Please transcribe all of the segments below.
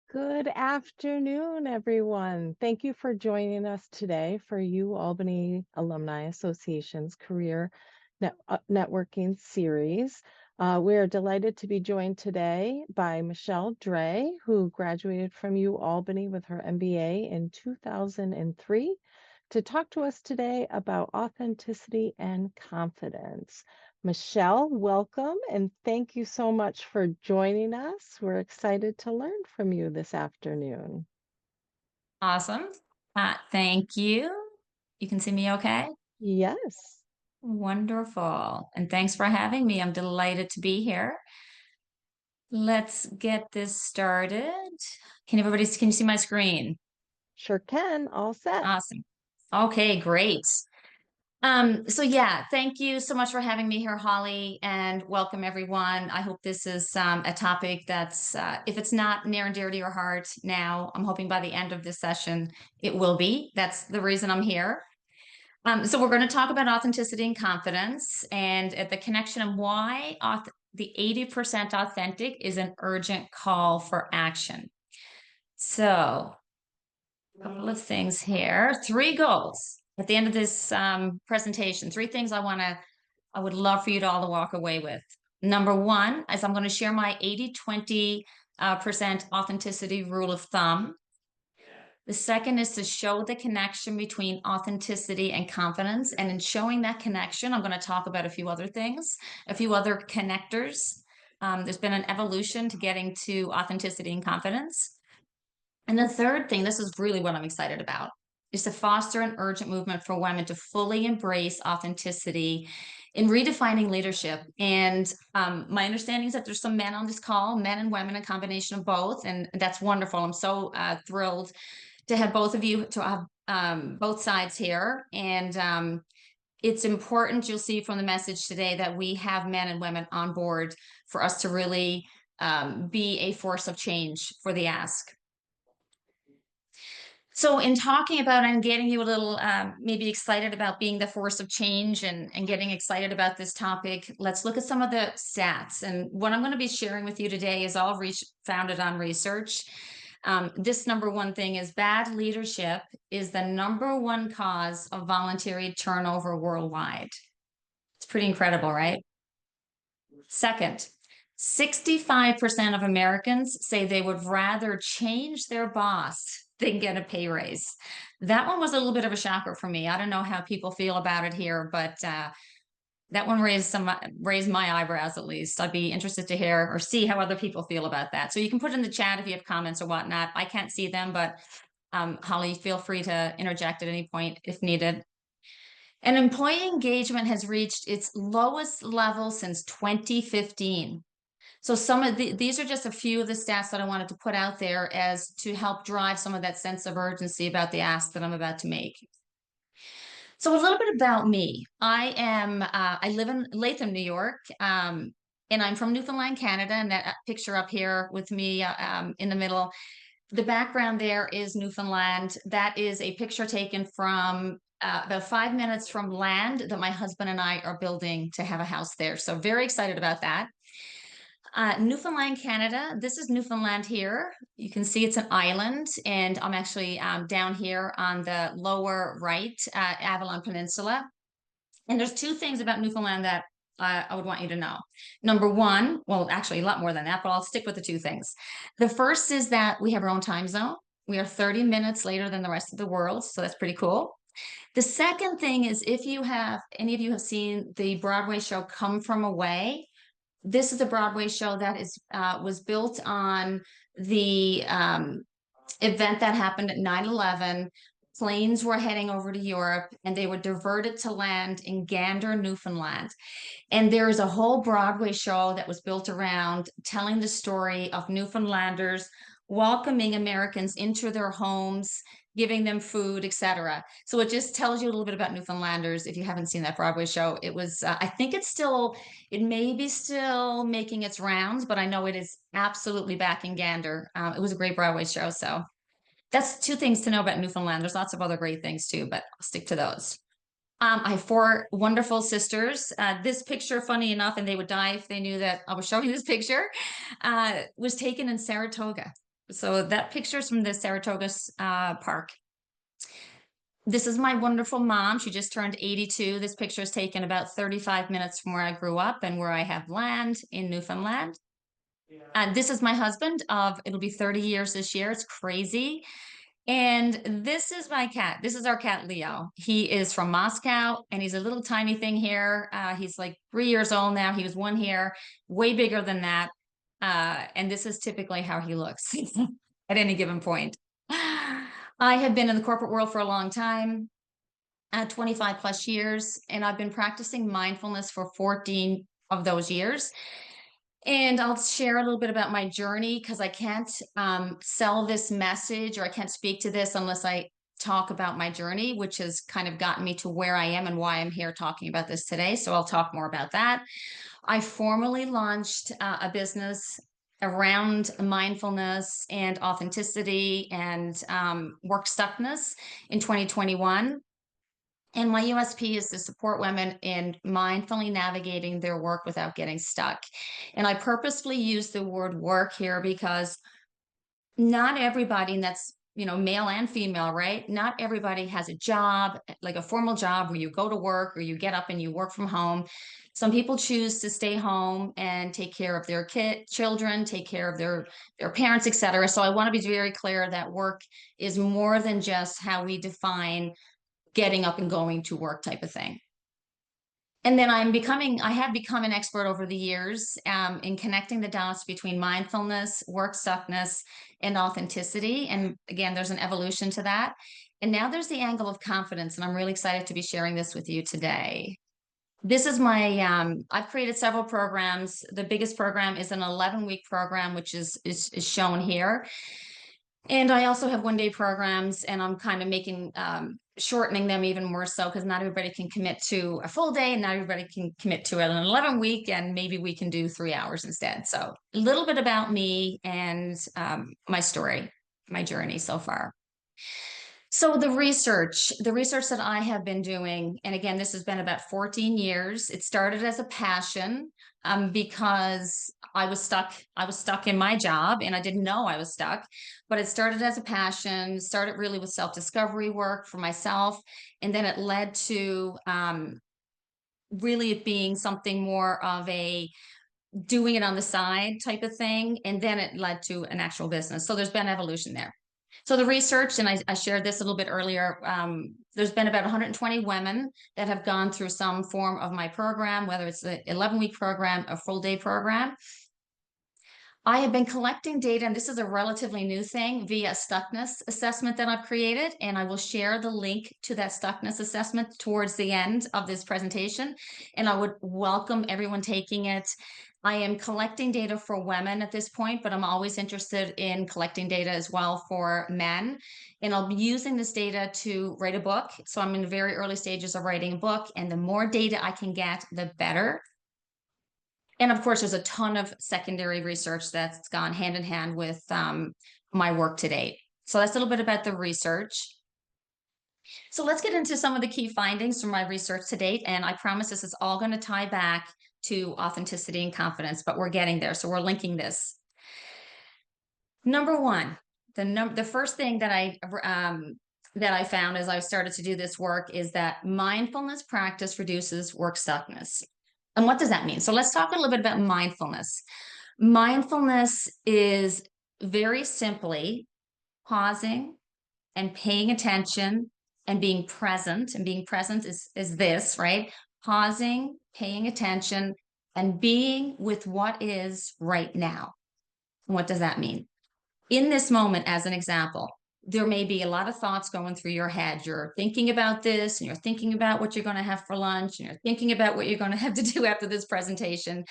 Good afternoon, everyone. Thank you for joining us today for Albany Alumni Association's Career Networking Series. We're delighted to be joined today by Michelle Dray, who graduated from Albany with her MBA in 2003, to talk to us today about authenticity and confidence. Michelle, welcome, and thank you so much for joining us. We're excited to learn from you this afternoon. Awesome. Thank you. You can see me okay? Yes, Wonderful. And thanks for having me. I'm delighted to be here. Let's get this started. Can you see my screen? sure can. All set. Awesome. Okay, great. So yeah, thank you so much for having me here, Holly, and welcome everyone. I hope this is a topic that's, if it's not near and dear to your heart now, I'm hoping by the end of this session it will be. That's the reason I'm here. So we're going to talk about authenticity and confidence and at the connection of why the 80% authentic is an urgent call for action. So a couple of things here. Three goals at the end of this presentation. Three things I would love for you to all to walk away with. Number one is I'm going to share my 80-20 percent authenticity rule of thumb. The second is to show the connection between authenticity and confidence. And in showing that connection, I'm going to talk about a few other things, a few other connectors. There's been an evolution to getting to authenticity and confidence. And the third thing, this is really what I'm excited about, is to foster an urgent movement for women to fully embrace authenticity in redefining leadership. And my understanding is that there's some men on this call, men and women, a combination of both. And that's wonderful. I'm so thrilled to have both of you, to have both sides here. And it's important, you'll see from the message today, that we have men and women on board for us to really be a force of change for the ask. So in talking about and getting you a little maybe excited about being the force of change and getting excited about this topic, let's look at some of the stats. And what I'm going to be sharing with you today is all founded on research. This number one thing is bad leadership is the number one cause of voluntary turnover worldwide. It's pretty incredible, right? Second, 65% of Americans say they would rather change their boss than get a pay raise. That one was a little bit of a shocker for me. I don't know how people feel about it here, but that one raised my eyebrows at least. I'd be interested to hear or see how other people feel about that. So you can put in the chat if you have comments or whatnot. I can't see them, but Holly, feel free to interject at any point if needed. And employee engagement has reached its lowest level since 2015. So these are just a few of the stats that I wanted to put out there as to help drive some of that sense of urgency about the ask that I'm about to make. So a little bit about me. I live in Latham, New York, and I'm from Newfoundland, Canada. And that picture up here with me in the middle, the background there is Newfoundland. That is a picture taken from about 5 minutes from land that my husband and I are building to have a house there. So very excited about that. Newfoundland, Canada. This is Newfoundland here. You can see it's an island, and I'm actually down here on the lower right, Avalon Peninsula. And there's two things about Newfoundland that I would want you to know. Number one, well, actually a lot more than that, but I'll stick with the two things. The first is that we have our own time zone. We are 30 minutes later than the rest of the world, so that's pretty cool. The second thing is, if any of you have seen the Broadway show Come From Away, this is a Broadway show that was built on the event that happened at 9/11. Planes were heading over to Europe and they were diverted to land in Gander, Newfoundland. And there is a whole Broadway show that was built around telling the story of Newfoundlanders welcoming Americans into their homes, giving them food, etc. So it just tells you a little bit about Newfoundlanders if you haven't seen that Broadway show. It was, I think it may be still making its rounds, but I know it is absolutely back in Gander. It was a great Broadway show. So that's two things to know about Newfoundland. There's lots of other great things too, but I'll stick to those. I have four wonderful sisters. This picture, funny enough, and they would die if they knew that I was showing this picture, was taken in Saratoga. So that picture's from the Saratoga Park. This is my wonderful mom. She just turned 82. This picture is taken about 35 minutes from where I grew up and where I have land in Newfoundland. And this is my husband of, it'll be 30 years this year. It's crazy. And this is my cat. This is our cat, Leo. He is from Moscow and he's a little tiny thing here. He's like 3 years old now. He was one here, way bigger than that. And this is typically how he looks at any given point. I have been in the corporate world for a long time, 25 plus years, and I've been practicing mindfulness for 14 of those years. And I'll share a little bit about my journey because I can't sell this message or I can't speak to this unless I talk about my journey, which has kind of gotten me to where I am and why I'm here talking about this today. So I'll talk more about that. I formally launched a business around mindfulness and authenticity and work stuckness in 2021. And my USP is to support women in mindfully navigating their work without getting stuck. And I purposefully use the word work here because not everybody, and that's, male and female, right? Not everybody has a job, like a formal job where you go to work or you get up and you work from home. Some people choose to stay home and take care of their children, take care of their parents, etc. So I want to be very clear that work is more than just how we define getting up and going to work type of thing. And then I have become an expert over the years in connecting the dots between mindfulness, work stuckness, and authenticity. And again, there's an evolution to that. And now there's the angle of confidence. And I'm really excited to be sharing this with you today. This is I've created several programs. The biggest program is an 11-week program, which is shown here. And I also have one-day programs, and I'm kind of shortening them even more so because not everybody can commit to a full day and not everybody can commit to an 11-week, and maybe we can do 3 hours instead. So a little bit about me and my story, my journey so far. So the research that I have been doing, and again, this has been about 14 years. It started as a passion because I was stuck in my job and I didn't know I was stuck, but it started as a passion, started really with self-discovery work for myself. And then it led to really it being something more of a doing it on the side type of thing. And then it led to an actual business. So there's been evolution there. So the research, and I shared this a little bit earlier, there's been about 120 women that have gone through some form of my program, whether it's the 11-week program, a full day program. I have been collecting data, and this is a relatively new thing, via a stuck-ness assessment that I've created, and I will share the link to that stuck-ness assessment towards the end of this presentation, and I would welcome everyone taking it. I am collecting data for women at this point, but I'm always interested in collecting data as well for men, and I'll be using this data to write a book. So I'm in the very early stages of writing a book, and the more data I can get, the better. And of course, there's a ton of secondary research that's gone hand in hand with my work to date. So that's a little bit about the research. So let's get into some of the key findings from my research to date. And I promise this is all going to tie back to authenticity and confidence, but we're getting there. So we're linking this. Number one, the first thing that I found as I started to do this work is that mindfulness practice reduces work stuckness. And what does that mean? So let's talk a little bit about mindfulness. Mindfulness is very simply pausing and paying attention and being present. And being present is this, right? Pausing, paying attention, and being with what is right now. What does that mean? In this moment, as an example, there may be a lot of thoughts going through your head. You're thinking about this, and you're thinking about what you're going to have for lunch, and you're thinking about what you're going to have to do after this presentation.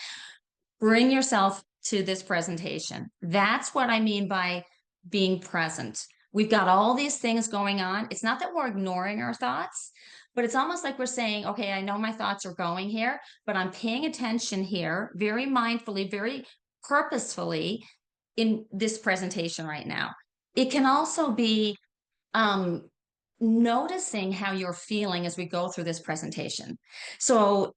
Bring yourself to this presentation. That's what I mean by being present. We've got all these things going on. It's not that we're ignoring our thoughts, but it's almost like we're saying, okay, I know my thoughts are going here, but I'm paying attention here very mindfully, very purposefully in this presentation right now. It can also be noticing how you're feeling as we go through this presentation. So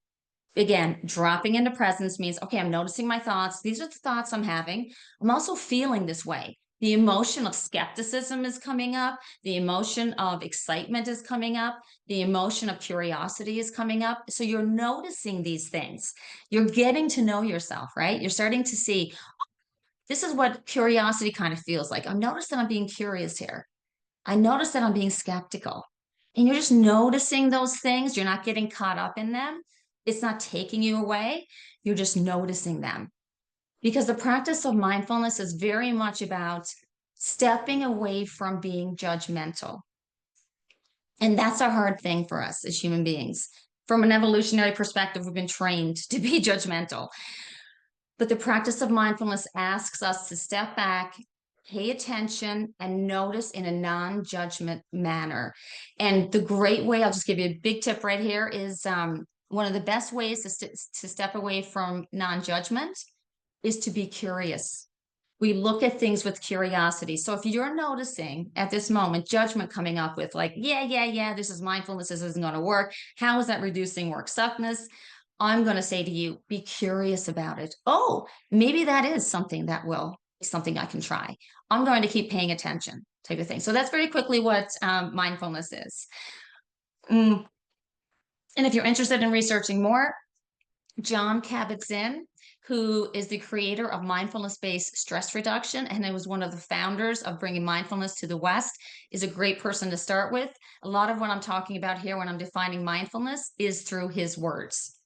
again, dropping into presence means, okay, I'm noticing my thoughts. These are the thoughts I'm having. I'm also feeling this way. The emotion of skepticism is coming up. The emotion of excitement is coming up. The emotion of curiosity is coming up. So you're noticing these things. You're getting to know yourself, right? You're starting to see this is what curiosity kind of feels like. I notice that I'm being curious here. I notice that I'm being skeptical. And you're just noticing those things. You're not getting caught up in them. It's not taking you away. You're just noticing them. Because the practice of mindfulness is very much about stepping away from being judgmental. And that's a hard thing for us as human beings. From an evolutionary perspective, we've been trained to be judgmental. But the practice of mindfulness asks us to step back, pay attention, and notice in a non judgment manner. And the great way, I'll just give you a big tip right here, is one of the best ways to step away from non judgment is to be curious. We look at things with curiosity. So if you're noticing at this moment judgment coming up with like, yeah, this is mindfulness, this isn't going to work. How is that reducing work stuckness? I'm going to say to you, be curious about it. Oh, maybe that is something that will be something I can try. I'm going to keep paying attention, type of thing. So that's very quickly what mindfulness is. Mm. And if you're interested in researching more, John Kabat-Zinn, who is the creator of mindfulness-based stress reduction, and it was one of the founders of bringing mindfulness to the West, is a great person to start with. A lot of what I'm talking about here when I'm defining mindfulness is through his words.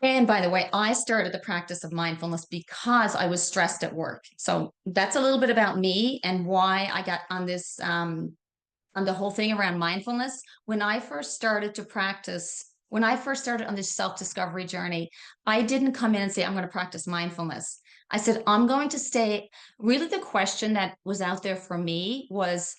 And by the way, I started the practice of mindfulness because I was stressed at work. So that's a little bit about me and why I got on this, on the whole thing around mindfulness. When I first started to practice, when I first started on this self-discovery journey, I didn't come in and say, I'm going to practice mindfulness. I said, I'm going to stay. Really, the question that was out there for me was,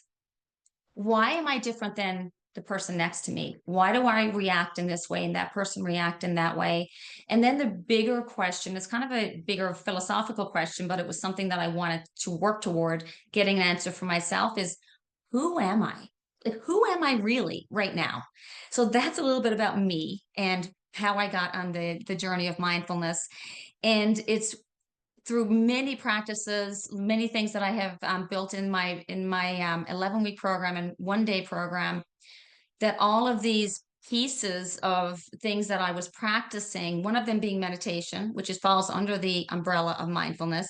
why am I different than the person next to me? Why do I react in this way and that person react in that way? And then the bigger question is kind of a bigger philosophical question, but it was something that I wanted to work toward getting an answer for myself is, who am I? Like, who am I really right now? So that's a little bit about me and how I got on the journey of mindfulness. And it's through many practices, many things that I have built in my 11-week program and 1-day program, that all of these pieces of things that I was practicing, one of them being meditation, which is falls under the umbrella of mindfulness,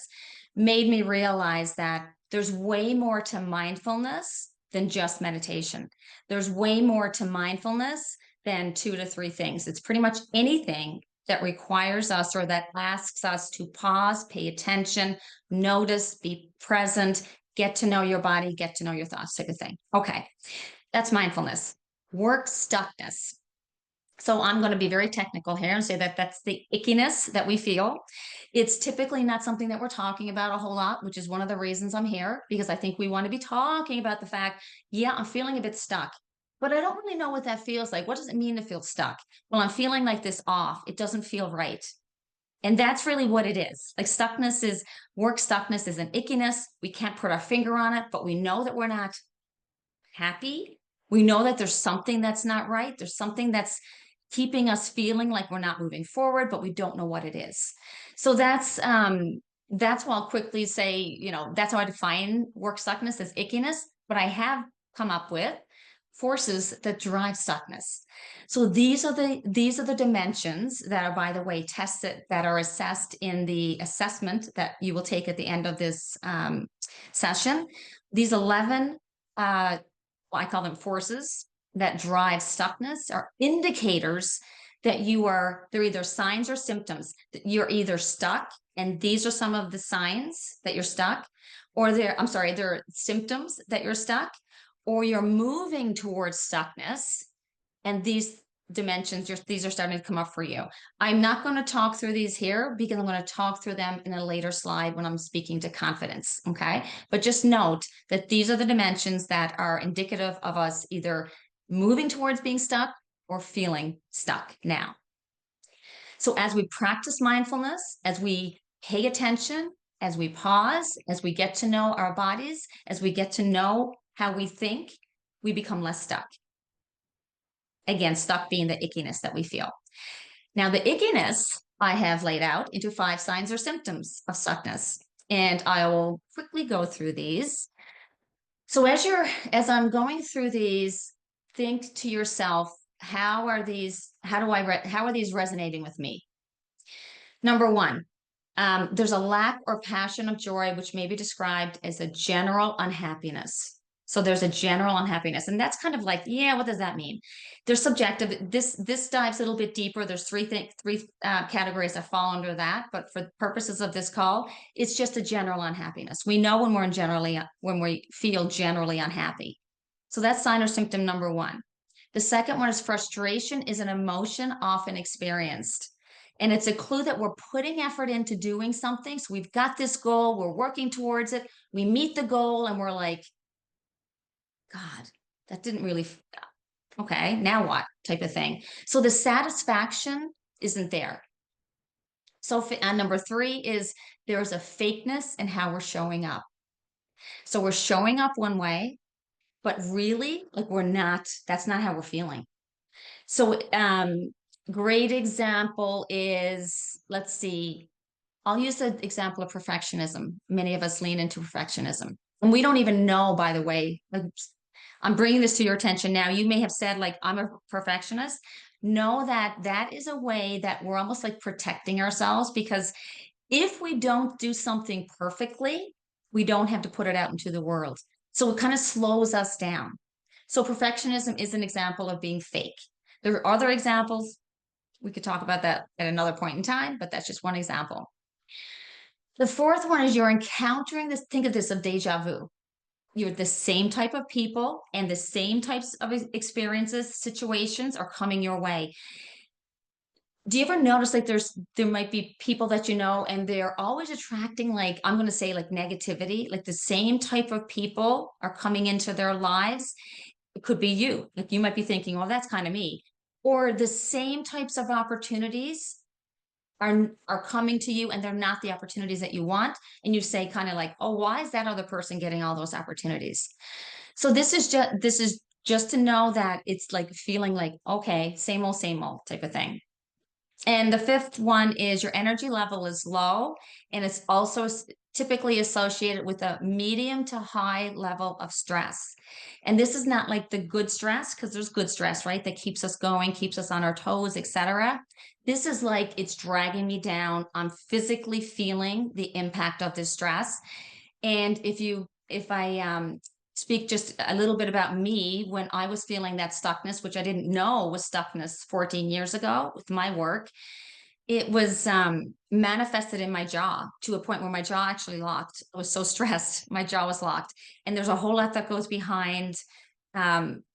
made me realize that there's way more to mindfulness than just meditation. There's way more to mindfulness than 2 to 3 things. It's pretty much anything that requires us or that asks us to pause, pay attention, notice, be present, get to know your body, get to know your thoughts, type of thing. Okay, that's mindfulness. Work stuckness. So I'm going to be very technical here and say that that's the ickiness that we feel. It's typically not something that we're talking about a whole lot, which is one of the reasons I'm here, because I think we want to be talking about the fact, yeah, I'm feeling a bit stuck, but I don't really know what that feels like. What does it mean to feel stuck? Well, I'm feeling like this off. It doesn't feel right. And that's really what it is. Like stuckness is work stuckness is an ickiness. We can't put our finger on it, but we know that we're not happy. We know that there's something that's not right. There's something that's keeping us feeling like we're not moving forward, but we don't know what it is. So that's why I'll quickly say, that's how I define work stuckness as ickiness, but I have come up with forces that drive stuckness. So these are the dimensions that are, by the way, tested, that are assessed in the assessment that you will take at the end of this session. These 11 I call them forces that drive stuckness, are indicators that they're either signs or symptoms that you're either stuck, and these are some of the signs that you're stuck, or they're symptoms that you're stuck, or you're moving towards stuckness, and these dimensions, these are starting to come up for you. I'm not going to talk through these here because I'm going to talk through them in a later slide when I'm speaking to confidence, okay? But just note that these are the dimensions that are indicative of us either moving towards being stuck or feeling stuck now. So as we practice mindfulness, as we pay attention, as we pause, as we get to know our bodies, as we get to know how we think, we become less stuck. Again, stuck being the ickiness that we feel. Now, the ickiness I have laid out into 5 signs or symptoms of stuckness. And I will quickly go through these. So as I'm going through these, think to yourself, how are these resonating with me? Number one, there's a lack or passion of joy, which may be described as a general unhappiness. So there's a general unhappiness, and that's kind of like, yeah, what does that mean? They're subjective. This dives a little bit deeper. There's three categories that fall under that, but for purposes of this call, it's just a general unhappiness. We know when we feel generally unhappy. So that's sign or symptom number one. The second one is frustration is an emotion often experienced. And it's a clue that we're putting effort into doing something. So we've got this goal, we're working towards it. We meet the goal and we're like, God, that didn't really, okay, now what type of thing. So the satisfaction isn't there. So number three is there's a fakeness in how we're showing up. So we're showing up one way, but really, like we're not, that's not how we're feeling. So, great example is, let's see, I'll use the example of perfectionism. Many of us lean into perfectionism. And we don't even know, by the way, like, I'm bringing this to your attention now. You may have said, like, I'm a perfectionist. Know that that is a way that we're almost like protecting ourselves because if we don't do something perfectly, we don't have to put it out into the world. So it kind of slows us down. So perfectionism is an example of being fake. There are other examples. We could talk about that at another point in time, but that's just one example. The fourth one is you're encountering this, think of this of deja vu. You're the same type of people and the same types of experiences, situations are coming your way. Do you ever notice like there might be people that you know and they're always attracting like I'm going to say like negativity, like the same type of people are coming into their lives. It could be you. Like you might be thinking, well, that's kind of me. Or the same types of opportunities are coming to you and they're not the opportunities that you want. And you say kind of like, oh, why is that other person getting all those opportunities? So this is just to know that it's like feeling like, okay, same old type of thing. And the fifth one is your energy level is low, and it's also typically associated with a medium to high level of stress. And this is not like the good stress, because there's good stress, right? That keeps us going, keeps us on our toes, etc. This is like it's dragging me down. I'm physically feeling the impact of this stress. And if I speak just a little bit about me when I was feeling that stuckness, which I didn't know was stuckness 14 years ago with my work, it was manifested in my jaw to a point where my jaw actually locked. I was so stressed, my jaw was locked. And there's a whole lot that goes behind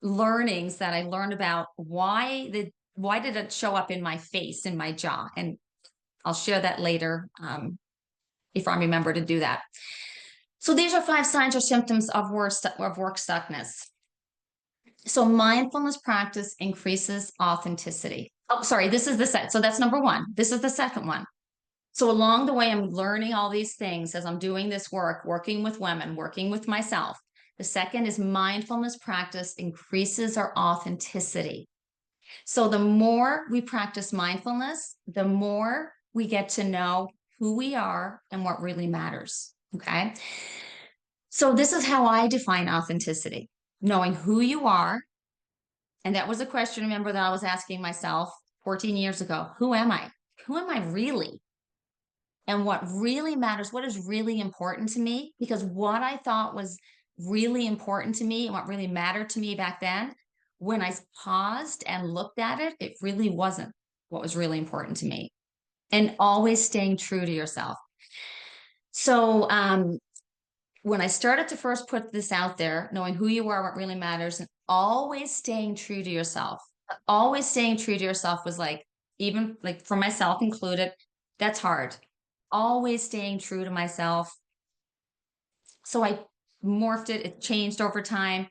learnings that I learned about why did it show up in my face, in my jaw, and I'll share that later if I remember to do that. So these are 5 signs or symptoms of work stuckness. So mindfulness practice increases authenticity. Oh, sorry, this is the set. So that's number 1. This is the second one. So along the way, I'm learning all these things as I'm doing this work, working with women, working with myself. The second is mindfulness practice increases our authenticity. So the more we practice mindfulness, the more we get to know who we are and what really matters. Okay. So this is how I define authenticity, knowing who you are. And that was a question, remember, that I was asking myself 14 years ago. Who am I? Who am I really? And what really matters, what is really important to me? Because what I thought was really important to me and what really mattered to me back then, when I paused and looked at it, it really wasn't what was really important to me. And always staying true to yourself. So when I started to first put this out there, knowing who you are, what really matters, and always staying true to yourself, always staying true to yourself was like, even like for myself included, that's hard. Always staying true to myself. So I morphed it, it changed over time,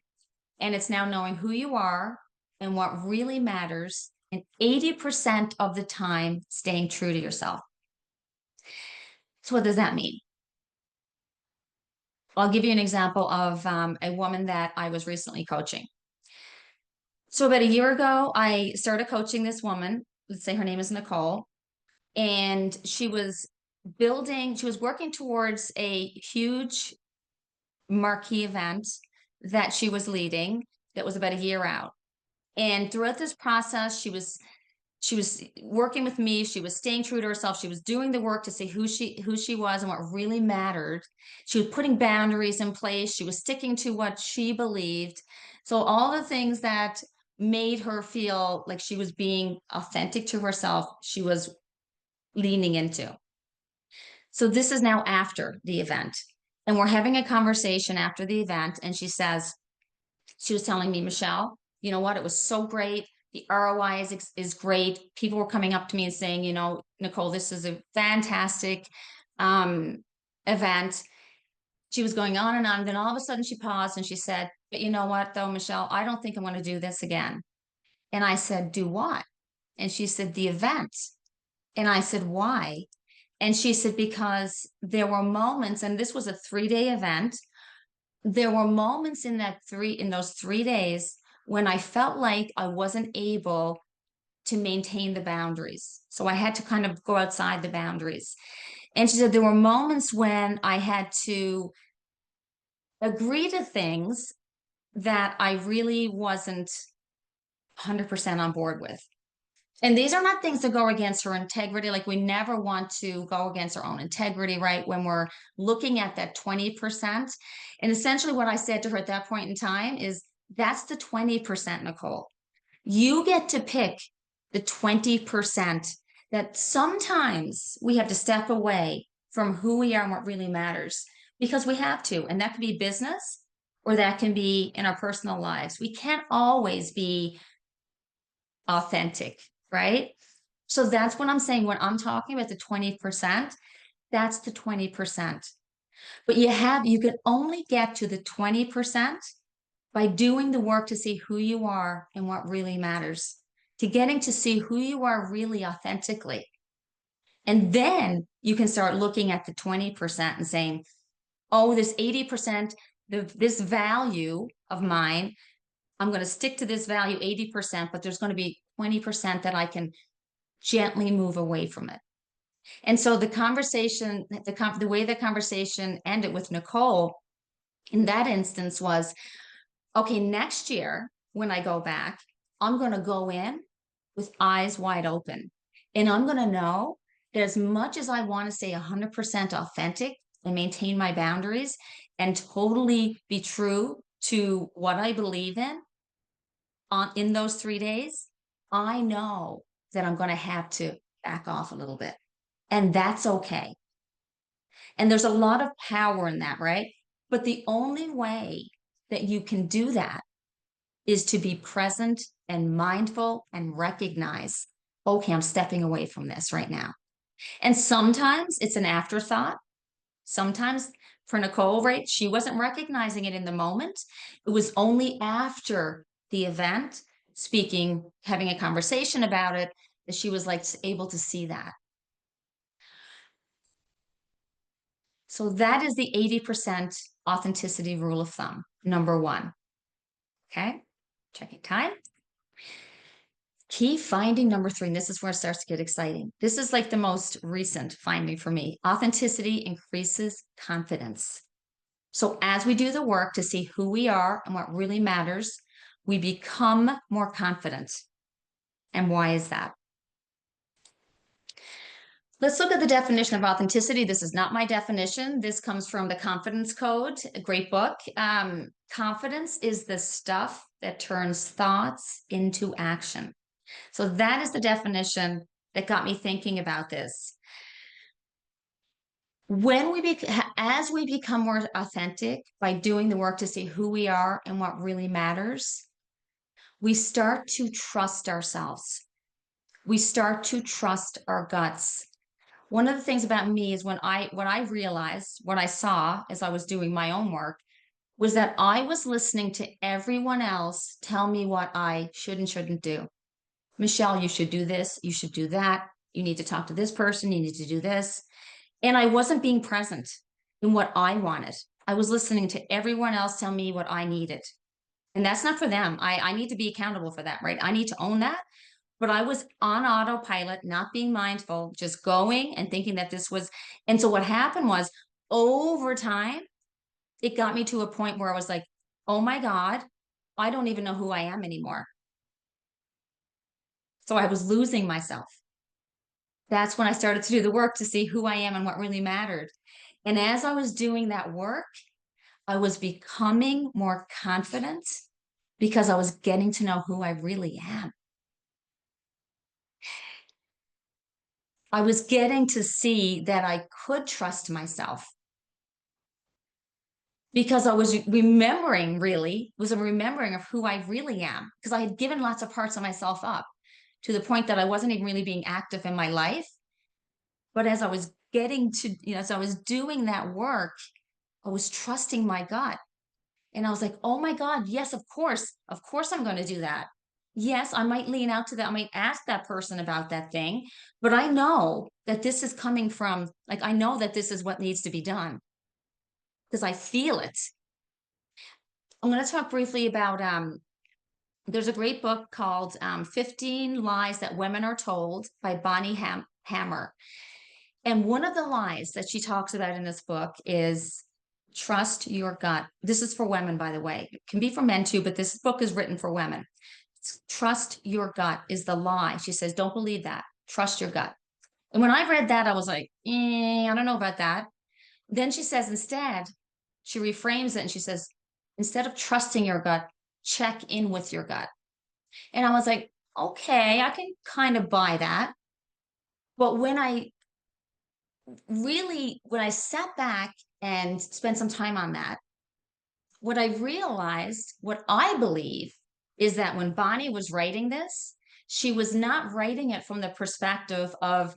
and it's now knowing who you are and what really matters, and 80% of the time staying true to yourself. So, what does that mean? I'll give you an example of a woman that I was recently coaching. So, about a year ago, I started coaching this woman. Let's say her name is Nicole. And she was she was working towards a huge marquee event that she was leading that was about a year out. And throughout this process, she was working with me, she was staying true to herself, she was doing the work to see who she was and what really mattered. She was putting boundaries in place, she was sticking to what she believed. So all the things that made her feel like she was being authentic to herself, she was leaning into. So this is now after the event. And we're having a conversation after the event. And she was telling me, Michelle, you know what? It was so great. The ROI is great. People were coming up to me and saying, Nicole, this is a fantastic event. She was going on and on. Then all of a sudden she paused and she said, but you know what, though, Michelle, I don't think I'm going to do this again. And I said, do what? And she said, the event. And I said, why? And she said, because there were moments, and this was a 3-day event. There were moments in those 3 days when I felt like I wasn't able to maintain the boundaries. So I had to kind of go outside the boundaries. And she said there were moments when I had to agree to things that I really wasn't 100% on board with. And these are not things that go against her integrity. Like we never want to go against our own integrity, right? When we're looking at that 20%. And essentially what I said to her at that point in time is that's the 20%, Nicole. You get to pick the 20% that sometimes we have to step away from who we are and what really matters because we have to. And that can be business or that can be in our personal lives. We can't always be authentic, right? So that's what I'm saying when I'm talking about the 20%, that's the 20%. But you can only get to the 20% by doing the work to see who you are and what really matters, to getting to see who you are really authentically. And then you can start looking at the 20% and saying, oh, this 80%, this value of mine, I'm going to stick to this value 80%, but there's going to be 20% that I can gently move away from it. And so the way the conversation ended with Nicole in that instance was, okay, next year when I go back, I'm going to go in with eyes wide open. And I'm going to know that as much as I want to stay 100% authentic and maintain my boundaries and totally be true to what I believe in those 3 days, I know that I'm going to have to back off a little bit. And that's okay. And there's a lot of power in that, right? But the only way that you can do that is to be present and mindful and recognize, okay, I'm stepping away from this right now. And sometimes it's an afterthought. Sometimes for Nicole, right, she wasn't recognizing it in the moment. It was only after the event, having a conversation about it, that she was like able to see that. So that is the 80% authenticity rule of thumb, number one. Okay, checking time. Key finding number 3, and this is where it starts to get exciting. This is like the most recent finding for me. Authenticity increases confidence. So as we do the work to see who we are and what really matters, we become more confident. And why is that? Let's look at the definition of authenticity. This is not my definition. This comes from the Confidence Code, a great book. Confidence is the stuff that turns thoughts into action. So that is the definition that got me thinking about this. As we become more authentic by doing the work to see who we are and what really matters, we start to trust ourselves. We start to trust our guts. One of the things about me is what I realized, what I saw as I was doing my own work, was that I was listening to everyone else tell me what I should and shouldn't do. Michelle, you should do this, you should do that, you need to talk to this person, you need to do this. And I wasn't being present in what I wanted. I was listening to everyone else tell me what I needed. And that's not for them. I need to be accountable for that, right? I need to own that. but I was on autopilot, not being mindful, just going and thinking that this was. And so what happened was over time, it got me to a point where I was like, oh my God, I don't even know who I am anymore. So I was losing myself. That's when I started to do the work to see who I am and what really mattered. And as I was doing that work, I was becoming more confident because I was getting to know who I really am. I was getting to see that I could trust myself because I was remembering, really, was a remembering of who I really am, because I had given lots of parts of myself up to the point that I wasn't even really being active in my life. But as I was getting to, as I was doing that work, I was trusting my gut. And I was like, oh my God, yes, of course. Of course I'm going to do that. Yes, I might lean out to that. I might ask that person about that thing, but I know that this is coming from, like, I know that this is what needs to be done because I feel it. I'm going to talk briefly about, there's a great book called 15 Lies That Women Are Told by Bonnie Hammer. And one of the lies that she talks about in this book is trust your gut. This is for women, by the way. It can be for men too, but this book is written for women. Trust your gut is the lie. She says, don't believe that. Trust your gut. And when I read that, I was like, I don't know about that. Then she says, instead, she reframes it and she says, instead of trusting your gut, check in with your gut. And I was like, okay, I can kind of buy that. But when I sat back and spent some time on that, what I realized, what I believe, is that when Bonnie was writing this, she was not writing it from the perspective of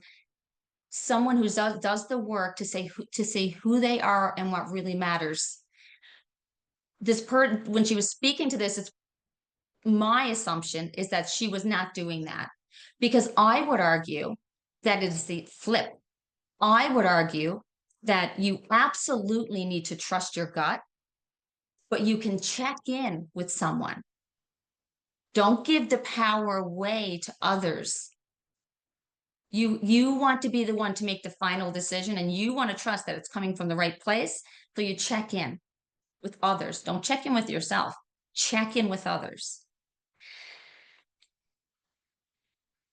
someone who does the work to say who they are and what really matters. When she was speaking to this, it's my assumption is that she was not doing that, because I would argue that it's the flip. I would argue that you absolutely need to trust your gut, but you can check in with someone. Don't give the power away to others. You want to be the one to make the final decision, and you want to trust that it's coming from the right place. So you check in with others. Don't check in with yourself. Check in with others.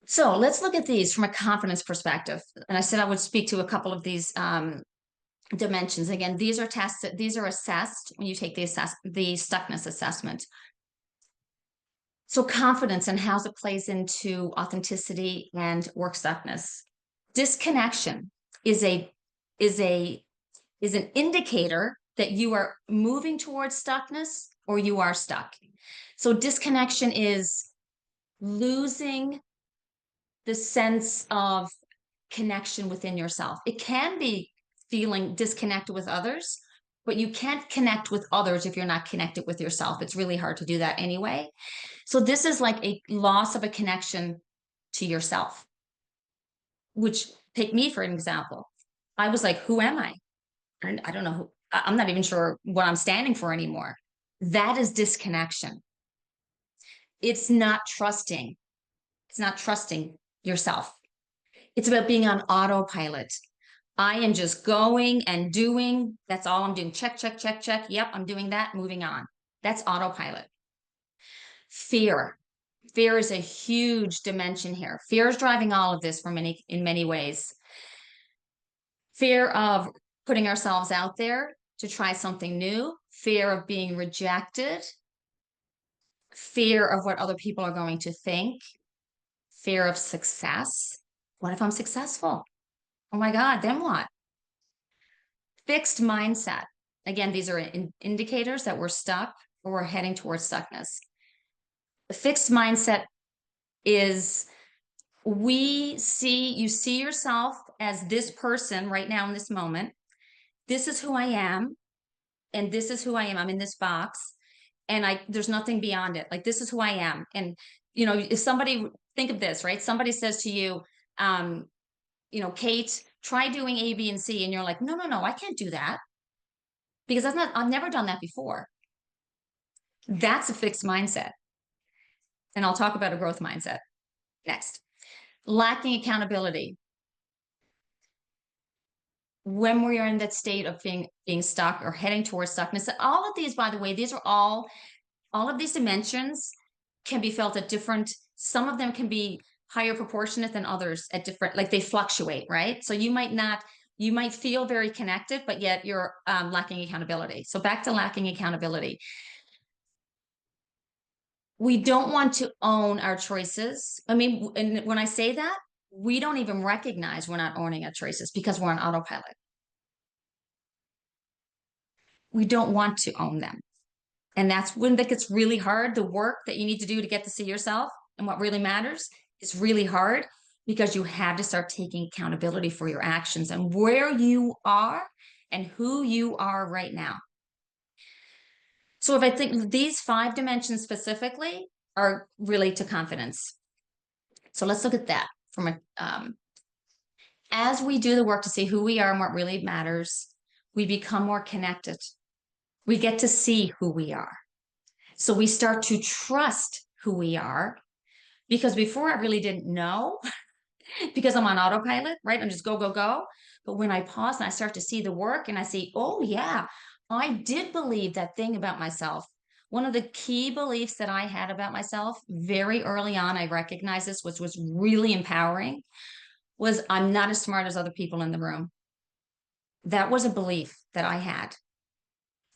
So let's look at these from a confidence perspective. And I said I would speak to a couple of these dimensions. Again, these are tested, these are assessed when you take the stuckness assessment. So confidence and how it plays into authenticity and work stuckness. Disconnection is a is a is an indicator that you are moving towards stuckness or you are stuck. So disconnection is losing the sense of connection within yourself. It can be feeling disconnected with others, but you can't connect with others if you're not connected with yourself. It's really hard to do that anyway. So this is like a loss of a connection to yourself, which, take me for an example. I was like, who am I? I don't know who, I'm not even sure what I'm standing for anymore. That is disconnection. It's not trusting. It's not trusting yourself. It's about being on autopilot. I am just going and doing. That's all I'm doing. Check, check, check, check. Yep, I'm doing that. Moving on. That's autopilot. Fear. Fear is a huge dimension here. Fear is driving all of this in many ways. Fear of putting ourselves out there to try something new. Fear of being rejected. Fear of what other people are going to think. Fear of success. What if I'm successful? Oh my God, then what? Fixed mindset. Again, these are indicators that we're stuck or we're heading towards stuckness. The fixed mindset is you see yourself as this person right now in this moment. This is who I am, and this is who I am. I'm in this box, and there's nothing beyond it. Like, this is who I am. And if somebody, think of this, right? Somebody says to you, Kate, try doing A, B, and C, and you're like, no, no, no, I can't do that because I've never done that before. That's a fixed mindset. And I'll talk about a growth mindset. Next, lacking accountability. When we are in that state of being stuck or heading towards stuckness, all of these, by the way, these are all of these dimensions can be felt at different, some of them can be higher proportionate than others at different, like they fluctuate, right? So you might feel very connected, but yet you're lacking accountability. So back to lacking accountability. We don't want to own our choices. I mean, and when I say that, we don't even recognize we're not owning our choices because we're on autopilot. We don't want to own them. And that's when that gets really hard. The work that you need to do to get to see yourself and what really matters is really hard because you have to start taking accountability for your actions and where you are and who you are right now. So if I think these 5 dimensions specifically are relate to confidence. So let's look at that from as we do the work to see who we are and what really matters, we become more connected. We get to see who we are. So we start to trust who we are because before I really didn't know because I'm on autopilot, right? I'm just go, go, go. But when I pause and I start to see the work and I see, oh, yeah, I did believe that thing about myself. One of the key beliefs that I had about myself very early on, I recognized this, which was really empowering, was I'm not as smart as other people in the room. That was a belief that I had.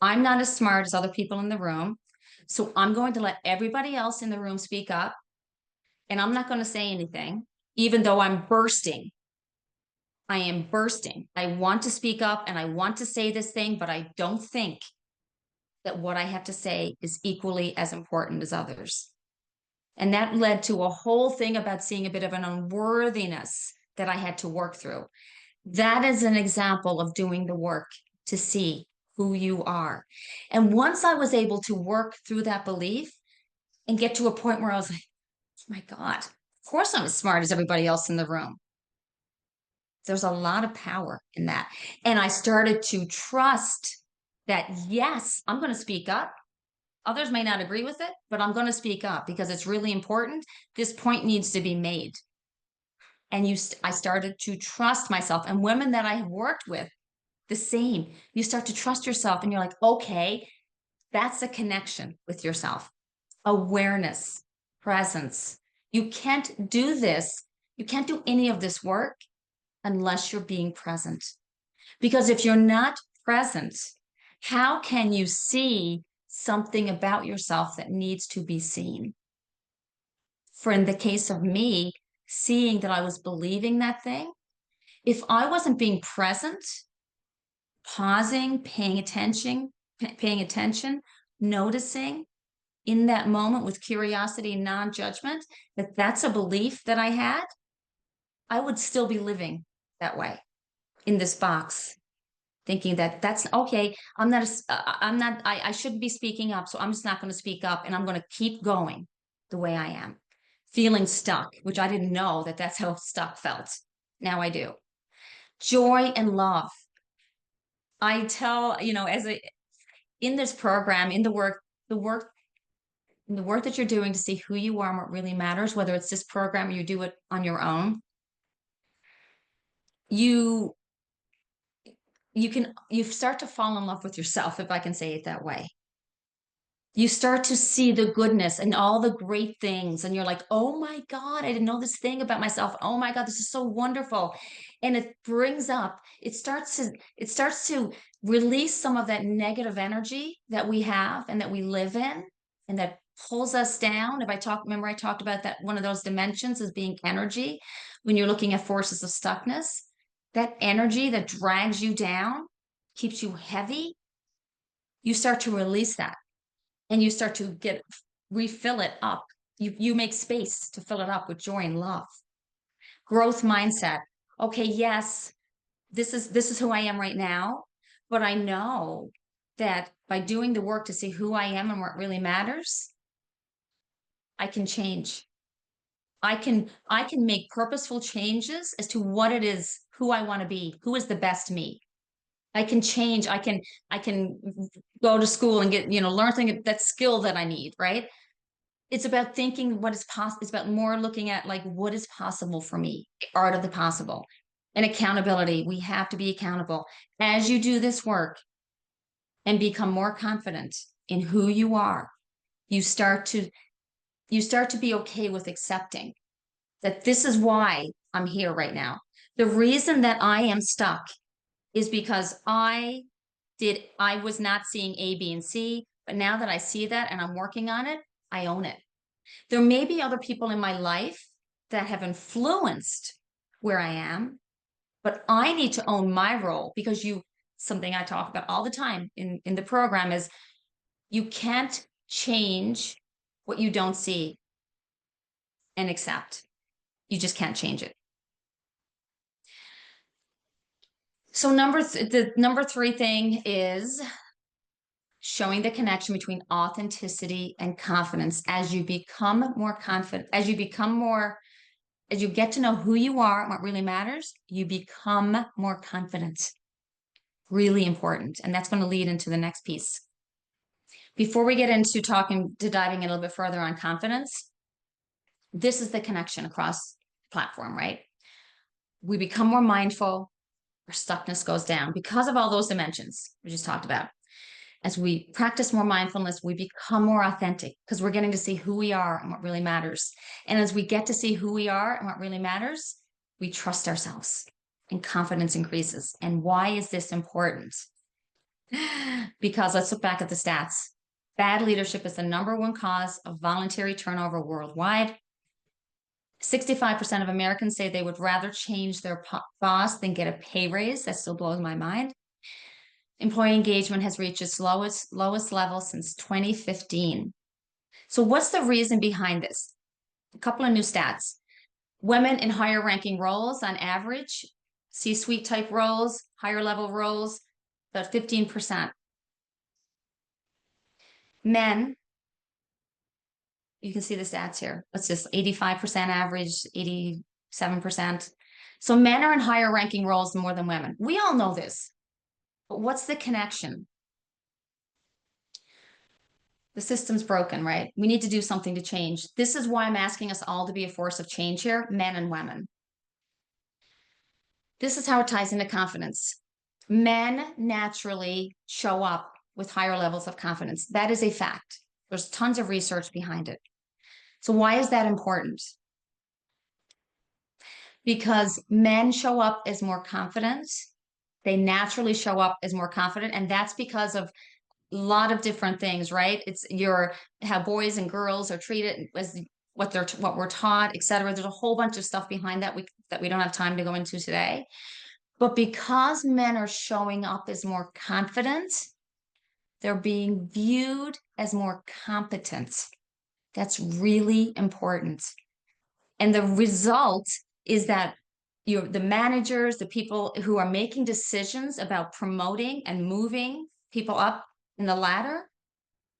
I'm not as smart as other people in the room. So I'm going to let everybody else in the room speak up and I'm not going to say anything, even though I'm bursting. I am bursting. I want to speak up and I want to say this thing, but I don't think that what I have to say is equally as important as others. And that led to a whole thing about seeing a bit of an unworthiness that I had to work through. That is an example of doing the work to see who you are. And once I was able to work through that belief and get to a point where I was like, oh my God, of course I'm as smart as everybody else in the room. There's a lot of power in that. And I started to trust that, yes, I'm going to speak up. Others may not agree with it, but I'm going to speak up because it's really important. This point needs to be made. And I started to trust myself. And women that I have worked with, the same. You start to trust yourself and you're like, okay, that's a connection with yourself. Awareness, presence. You can't do this. You can't do any of this work unless you're being present. Because if you're not present, how can you see something about yourself that needs to be seen? For in the case of me, seeing that I was believing that thing, if I wasn't being present, pausing, paying attention, noticing in that moment with curiosity and non-judgment, that that's a belief that I had, I would still be living that way in this box, thinking that that's okay. I shouldn't be speaking up. So I'm just not going to speak up and I'm going to keep going the way I am, feeling stuck, which I didn't know that that's how stuck felt. Now I do. Joy and love. I tell, in this program, in the work that you're doing to see who you are and what really matters, whether it's this program or you do it on your own, you you start to fall in love with yourself, if I can say it that way. You start to see the goodness and all the great things, and you're like, oh my God, I didn't know this thing about myself. Oh my God, this is so wonderful. And it starts to release some of that negative energy that we have and that we live in and that pulls us down. Remember I talked about that one of those dimensions as being energy when you're looking at forces of stuckness. That energy that drags you down, keeps you heavy, you start to release that and you start to refill it up. You make space to fill it up with joy and love. Growth mindset. Okay, yes, this is who I am right now, but I know that by doing the work to see who I am and what really matters, I can change. I can make purposeful changes as to what it is, who I want to be, who is the best me. I can change. I can go to school and get, learn that skill that I need, right? It's about thinking what is possible. It's about more looking at like what is possible for me, the art of the possible. And accountability. We have to be accountable. As you do this work and become more confident in who you are, you start to be okay with accepting that this is why I'm here right now. The reason that I am stuck is because I was not seeing A, B, and C, but now that I see that and I'm working on it, I own it. There may be other people in my life that have influenced where I am, but I need to own my role because something I talk about all the time in the program is you can't change what you don't see and accept. You just can't change it. So the number three thing is showing the connection between authenticity and confidence. As you become more confident, as you get to know who you are and what really matters, you become more confident. Really important. And that's going to lead into the next piece. Before we get into diving in a little bit further on confidence, this is the connection across the platform, right? We become more mindful, our stuckness goes down because of all those dimensions we just talked about. As we practice more mindfulness, we become more authentic because we're getting to see who we are and what really matters. And as we get to see who we are and what really matters, we trust ourselves and confidence increases. And why is this important? Because let's look back at the stats. Bad leadership is the number one cause of voluntary turnover worldwide. 65% of Americans say they would rather change their boss than get a pay raise. That still blows my mind. Employee engagement has reached its lowest level since 2015. So what's the reason behind this? A couple of new stats. Women in higher ranking roles on average, C-suite type roles, higher level roles, about 15%. Men, you can see the stats here. Let's just 85% average, 87%. So men are in higher ranking roles more than women. We all know this. But what's the connection? The system's broken, right? We need to do something to change. This is why I'm asking us all to be a force of change here, men and women. This is how it ties into confidence. Men naturally show up with higher levels of confidence. That is a fact. There's tons of research behind it. So why is that important? Because men show up as more confident. They naturally show up as more confident. And that's because of a lot of different things, right? It's how boys and girls are treated as what we're taught, et cetera. There's a whole bunch of stuff behind that we don't have time to go into today. But because men are showing up as more confident, they're being viewed as more competent. That's really important. And the result is that the managers, the people who are making decisions about promoting and moving people up in the ladder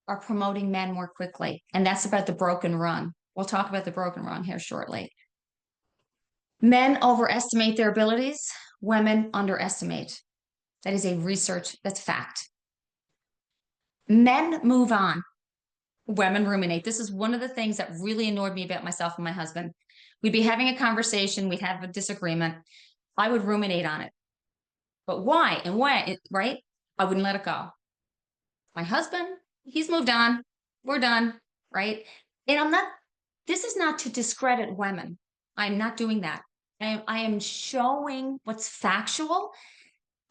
are promoting men more quickly. And that's about the broken rung. We'll talk about the broken rung here shortly. Men overestimate their abilities, women underestimate. That is that's fact. Men move on, women ruminate. This is one of the things that really annoyed me about myself and my husband. We'd be having a conversation, we'd have a disagreement. I would ruminate on it. But why and when, right? I wouldn't let it go. My husband, he's moved on. We're done, right? And this is not to discredit women. I'm not doing that. I am showing what's factual.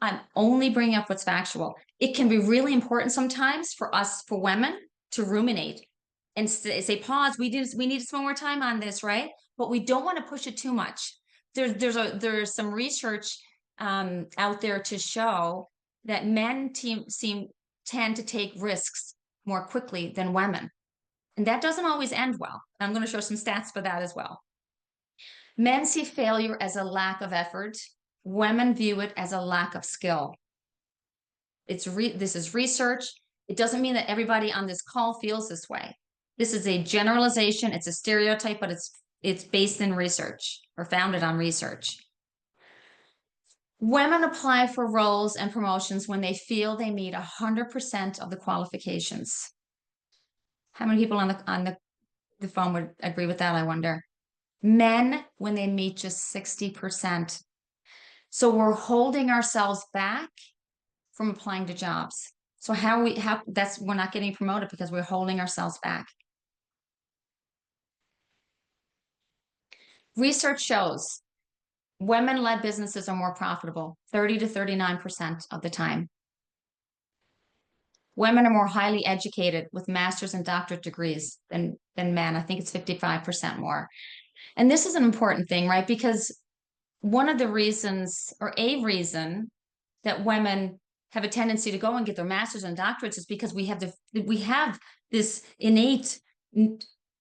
I'm only bringing up what's factual. It can be really important sometimes for women, to ruminate and say, pause. We need to spend more time on this, right? But we don't want to push it too much. There's some research out there to show that men tend to take risks more quickly than women. And that doesn't always end well. I'm going to show some stats for that as well. Men see failure as a lack of effort. Women view it as a lack of skill. This is research. It doesn't mean that everybody on this call feels this way. This is a generalization. It's a stereotype, but it's based in research or founded on research. Women apply for roles and promotions when they feel they meet 100% of the qualifications. How many people on the The phone would agree with that, I wonder. Men, when they meet, just 60%. So we're holding ourselves back from applying to jobs. So how that's we're not getting promoted because we're holding ourselves back. Research shows women-led businesses are more profitable, 30 to 39% of the time. Women are more highly educated with master's and doctorate degrees than men. I think it's 55% more. And this is an important thing, right? Because one of the reasons, or a reason, that women have a tendency to go and get their masters and doctorates is because we have this innate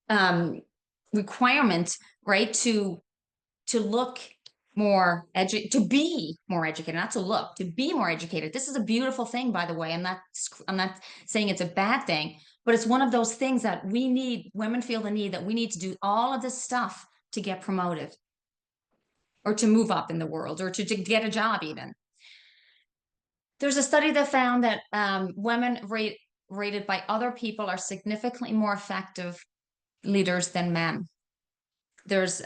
um, requirement, right, to look to be more educated, not to look, to be more educated. This is a beautiful thing, by the way. I'm not saying it's a bad thing, but it's one of those things that we need. Women feel the need that we need to do all of this stuff to get promoted or to move up in the world or to get a job even. There's a study that found that women rated by other people are significantly more effective leaders than men. There's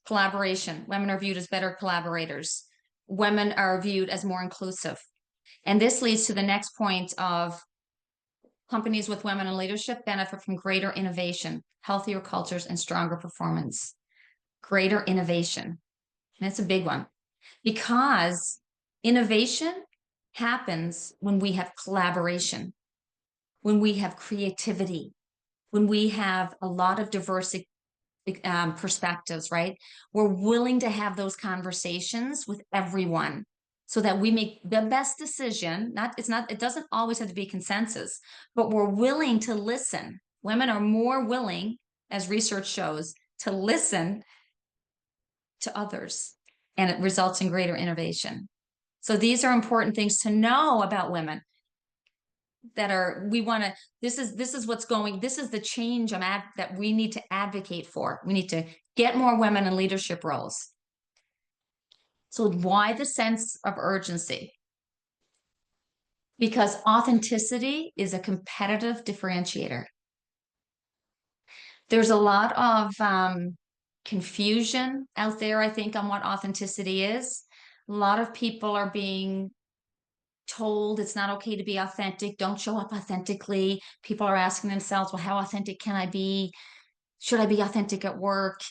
collaboration. Women are viewed as better collaborators. Women are viewed as more inclusive. And this leads to the next point of companies with women in leadership benefit from greater innovation, healthier cultures, and stronger performance. Greater innovation. And it's a big one because innovation happens when we have collaboration, when we have creativity, when we have a lot of diversity perspectives, right? We're willing to have those conversations with everyone so that we make the best decision. It doesn't always have to be consensus, but we're willing to listen. Women are more willing, as research shows, to listen to others, and it results in greater innovation. So these are important things to know about women that are we want to this is what's going this is the change that we need to advocate for. We need to get more women in leadership roles. So why the sense of urgency? Because authenticity is a competitive differentiator. There's a lot of confusion out there, I think, on what authenticity is. A lot of people are being told it's not okay to be authentic. Don't show up authentically. People are asking themselves, well, how authentic can I be? Should I be authentic at work?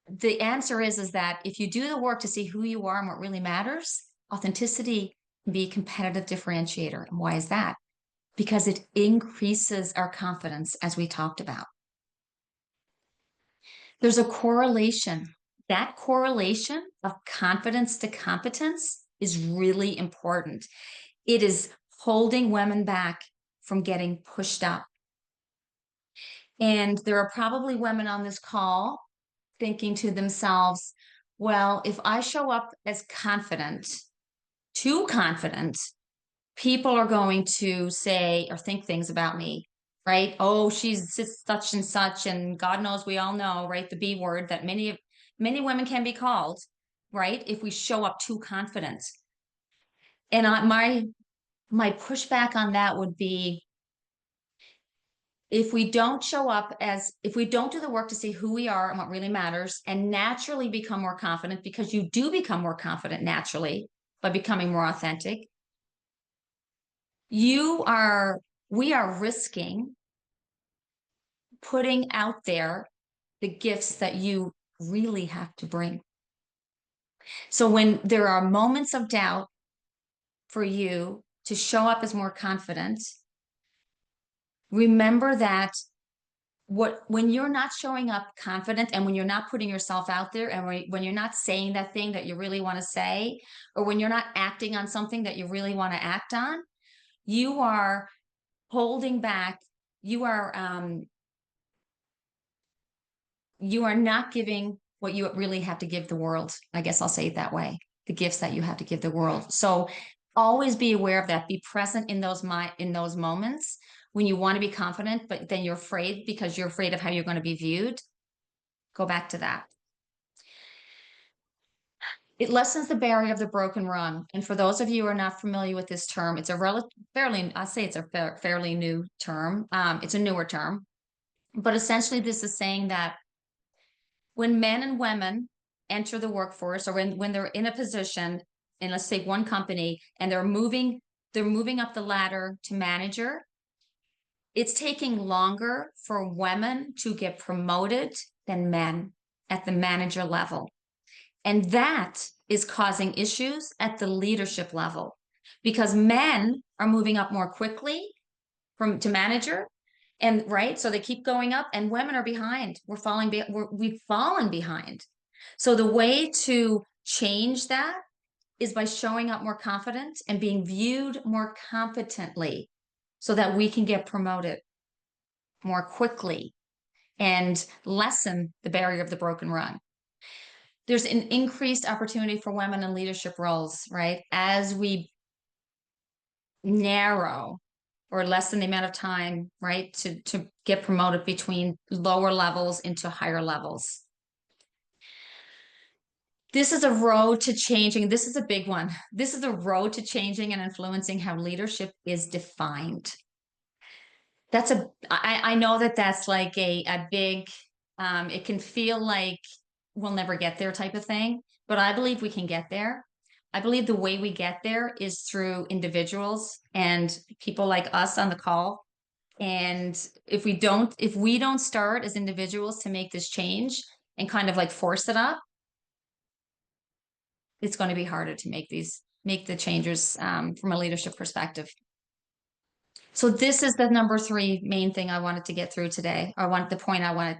The answer is that if you do the work to see who you are and what really matters, authenticity can be a competitive differentiator. And why is that? Because it increases our confidence, as we talked about. There's a correlation. That correlation of confidence to competence is really important. It is holding women back from getting pushed up. And there are probably women on this call thinking to themselves, well, if I show up as confident, too confident, people are going to say or think things about me, right? Oh, she's such and such, and God knows we all know, right? The B word that many women can be called, right? If we show up too confident. And my pushback on that would be if we don't do the work to see who we are and what really matters and naturally become more confident, because you do become more confident naturally by becoming more authentic, we are risking putting out there the gifts that you really have to bring. So when there are moments of doubt for you to show up as more confident, remember that when you're not showing up confident and when you're not putting yourself out there and when you're not saying that thing that you really want to say, or when you're not acting on something that you really want to act on, you are holding back. You are not giving what you really have to give the world. I guess I'll say it that way. The gifts that you have to give the world. So always be aware of that. Be present in those moments when you want to be confident, but then you're afraid because you're afraid of how you're going to be viewed. Go back to that. It lessens the barrier of the broken rung. And for those of you who are not familiar with this term, it's a fairly new term. It's a newer term. But essentially, this is saying that when men and women enter the workforce, or when they're in a position in, let's say, one company, and they're moving up the ladder to manager, it's taking longer for women to get promoted than men at the manager level. And that is causing issues at the leadership level because men are moving up more quickly from to manager. And right, so they keep going up, and women are behind. We've fallen behind. So the way to change that is by showing up more confident and being viewed more competently so that we can get promoted more quickly and lessen the barrier of the broken rung. There's an increased opportunity for women in leadership roles, right? As we narrow or lessen the amount of time, right, to get promoted between lower levels into higher levels. This is a road to changing. This is a big one. This is a road to changing and influencing how leadership is defined. I know that that's like a big, it can feel like we'll never get there type of thing, but I believe we can get there. I believe the way we get there is through individuals and people like us on the call. And if we don't start as individuals to make this change and kind of like force it up, it's going to be harder to make the changes from a leadership perspective. So this is the number 3 main thing I wanted to get through today. The point I wanted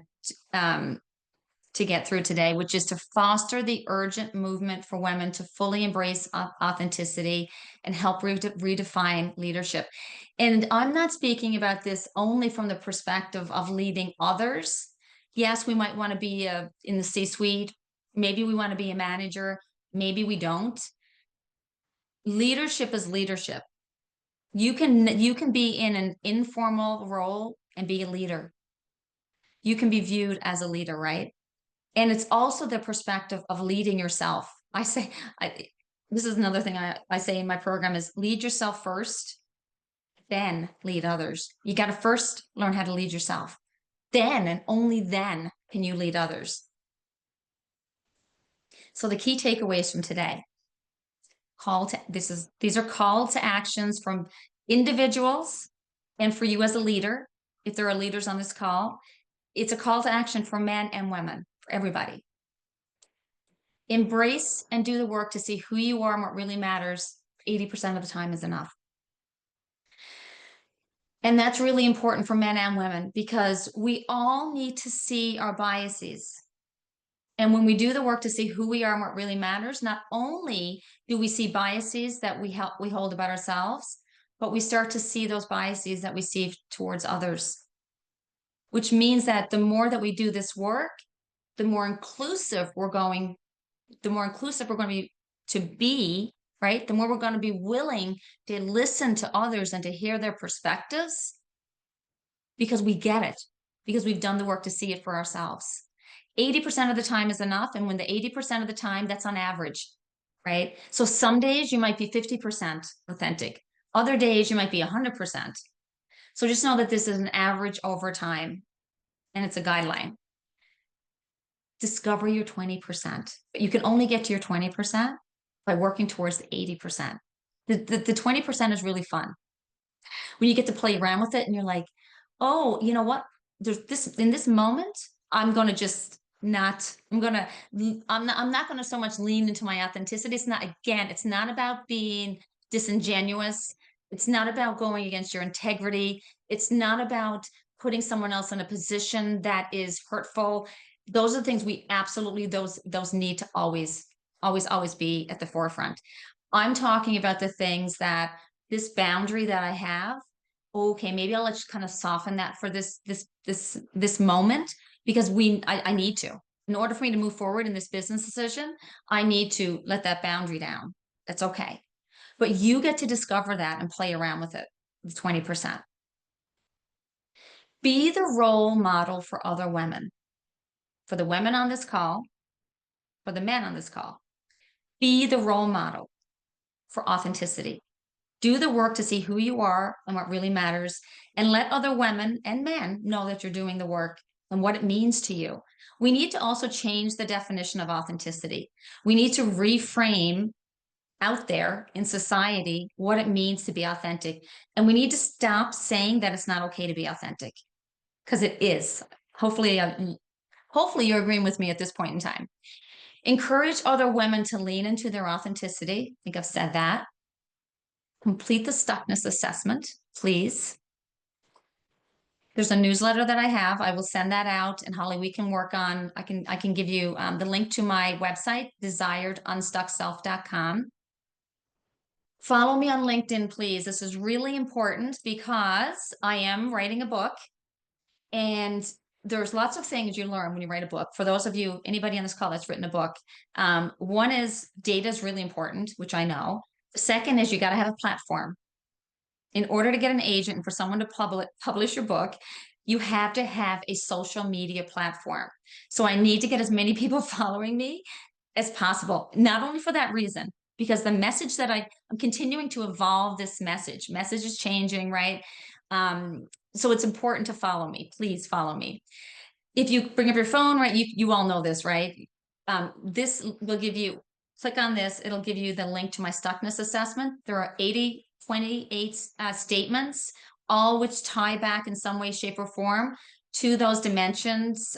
to get through today, which is to foster the urgent movement for women to fully embrace authenticity and help redefine leadership. And I'm not speaking about this only from the perspective of leading others. Yes, we might want to be in the C-suite. Maybe we want to be a manager. Maybe we don't. Leadership is leadership. You can be in an informal role and be a leader. You can be viewed as a leader, right? And it's also the perspective of leading yourself. This is another thing I say in my program is lead yourself first, then lead others. You got to first learn how to lead yourself. Then and only then can you lead others. So the key takeaways from today, these are call to actions from individuals and for you as a leader. If there are leaders on this call, it's a call to action for men and women, for everybody. Embrace and do the work to see who you are and what really matters. 80% of the time is enough. And that's really important for men and women because we all need to see our biases. And when we do the work to see who we are and what really matters, not only do we see biases that we hold about ourselves, but we start to see those biases that we see towards others. Which means that the more that we do this work, the more inclusive we're going to be, right? The more we're going to be willing to listen to others and to hear their perspectives because we get it, because we've done the work to see it for ourselves. 80% of the time is enough. And when the 80% of the time, that's on average, right? So some days you might be 50% authentic. Other days you might be 100%. So just know that this is an average over time and it's a guideline. Discover your 20%. But you can only get to your 20% by working towards the 80%. The 20% is really fun. When you get to play around with it and you're like, oh, you know what? There's this in this moment, I'm going to just not, I'm not going to so much lean into my authenticity. It's not about being disingenuous. It's not about going against your integrity. It's not about putting someone else in a position that is hurtful. Those are the things those need to always be at the forefront. I'm talking about the things that this boundary that I have. Okay, maybe I'll just kind of soften that for this moment because I need to. In order for me to move forward in this business decision, I need to let that boundary down. That's okay. But you get to discover that and play around with it, the 20%. Be the role model for other women. For the women on this call, for the men on this call, be the role model for authenticity. Do the work to see who you are and what really matters, and let other women and men know that you're doing the work and what it means to you. We need to also change the definition of authenticity. We need to reframe out there in society what it means to be authentic. And we need to stop saying that it's not okay to be authentic, because it is. Hopefully, hopefully you're agreeing with me at this point in time. Encourage other women to lean into their authenticity. I think I've said that. Complete the stuckness assessment, please. There's a newsletter that I have. I will send that out, and Holly, we can work on. I can give you the link to my website, desiredunstuckself.com. Follow me on LinkedIn, please. This is really important because I am writing a book, and there's lots of things you learn when you write a book. For those of you, anybody on this call that's written a book, one is data is really important, which I know. The second is you got to have a platform. In order to get an agent and for someone to publish your book, you have to have a social media platform. So I need to get as many people following me as possible, not only for that reason, because the message that I'm continuing to evolve this message is changing, right? So it's important to follow me. Please follow me. If you bring up your phone, right, you all know this, right? This will give you, click on this, it'll give you the link to my stuckness assessment. There are 28 statements, all which tie back in some way, shape, or form to those dimensions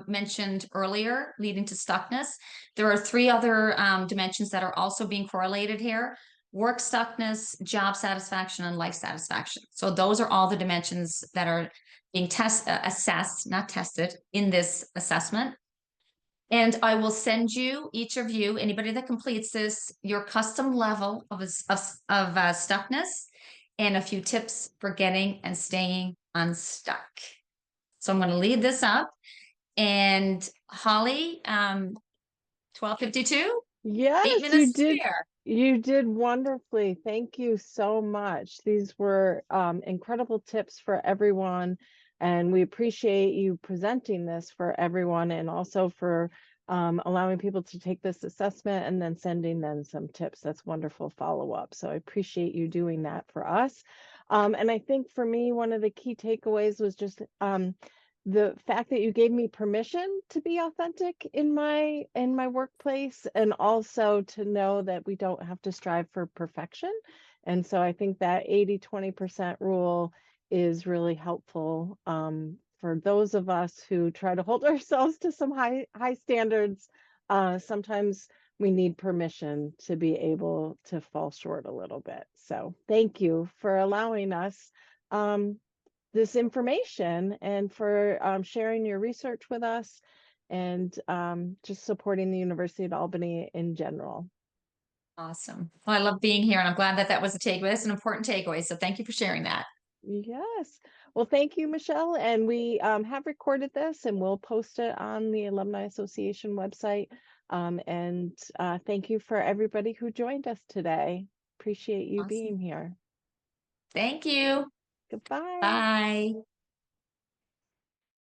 mentioned earlier, leading to stuckness. There are 3 other dimensions that are also being correlated here: work stuckness, job satisfaction, and life satisfaction. So those are all the dimensions that are being assessed, not tested, in this assessment. And I will send you, each of you, anybody that completes this, your custom level of stuckness and a few tips for getting and staying unstuck. So I'm going to lead this up. And Holly, 12:52, 8 Yes, minutes spare. you did wonderfully. Thank you so much. These were incredible tips for everyone, and we appreciate you presenting this for everyone, and also for allowing people to take this assessment and then sending them some tips. That's wonderful follow-up. So I appreciate you doing that for us. And I think for me, one of the key takeaways was just the fact that you gave me permission to be authentic in my workplace, and also to know that we don't have to strive for perfection. And so I think that 80-20% rule is really helpful for those of us who try to hold ourselves to some high standards. Sometimes we need permission to be able to fall short a little bit. So thank you for allowing us this information, and for sharing your research with us, and just supporting the University of Albany in general. Awesome. Well, I love being here, and I'm glad that that was a takeaway. It's an important takeaway. So thank you for sharing that. Yes. Well, thank you, Michelle. And we have recorded this, and we'll post it on the Alumni Association website. And thank you for everybody who joined us today. Appreciate you Awesome. being here. Thank you. Goodbye. Bye.